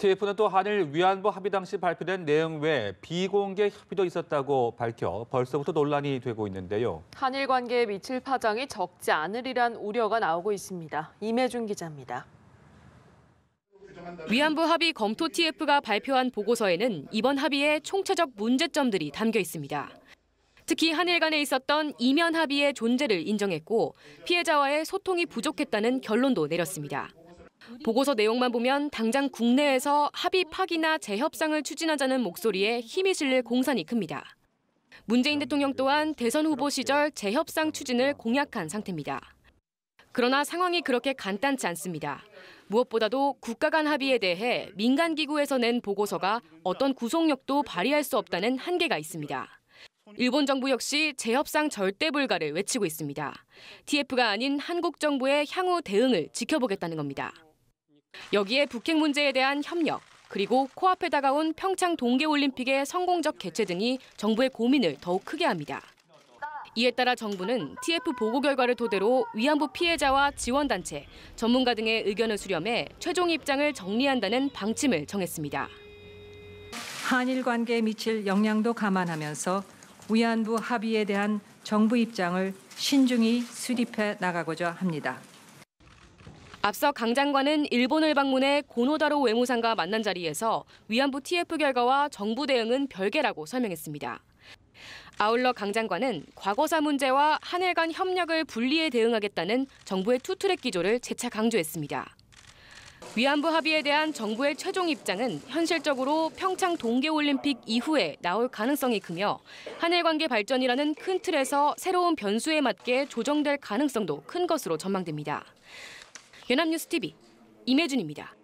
TF는 또 한일 위안부 합의 당시 발표된 내용 외에 비공개 협의도 있었다고 밝혀 벌써부터 논란이 되고 있는데요. 한일 관계에 미칠 파장이 적지 않으리란 우려가 나오고 있습니다. 임혜준 기자입니다. 위안부 합의 검토 TF가 발표한 보고서에는 이번 합의의 총체적 문제점들이 담겨 있습니다. 특히 한일 간에 있었던 이면 합의의 존재를 인정했고 피해자와의 소통이 부족했다는 결론도 내렸습니다. 보고서 내용만 보면 당장 국내에서 합의 파기나 재협상을 추진하자는 목소리에 힘이 실릴 공산이 큽니다. 문재인 대통령 또한 대선 후보 시절 재협상 추진을 공약한 상태입니다. 그러나 상황이 그렇게 간단치 않습니다. 무엇보다도 국가 간 합의에 대해 민간기구에서 낸 보고서가 어떤 구속력도 발휘할 수 없다는 한계가 있습니다. 일본 정부 역시 재협상 절대 불가를 외치고 있습니다. TF가 아닌 한국 정부의 향후 대응을 지켜보겠다는 겁니다. 여기에 북핵 문제에 대한 협력, 그리고 코앞에 다가온 평창 동계올림픽의 성공적 개최 등이 정부의 고민을 더욱 크게 합니다. 이에 따라 정부는 TF 보고 결과를 토대로 위안부 피해자와 지원단체, 전문가 등의 의견을 수렴해 최종 입장을 정리한다는 방침을 정했습니다. 한일 관계에 미칠 영향도 감안하면서 위안부 합의에 대한 정부 입장을 신중히 수립해 나가고자 합니다. 앞서 강 장관은 일본을 방문해 고노다로 외무상과 만난 자리에서 위안부 TF 결과와 정부 대응은 별개라고 설명했습니다. 아울러 강 장관은 과거사 문제와 한일 간 협력을 분리해 대응하겠다는 정부의 투트랙 기조를 재차 강조했습니다. 위안부 합의에 대한 정부의 최종 입장은 현실적으로 평창 동계올림픽 이후에 나올 가능성이 크며 한일 관계 발전이라는 큰 틀에서 새로운 변수에 맞게 조정될 가능성도 큰 것으로 전망됩니다. 연합뉴스 TV 임혜준입니다.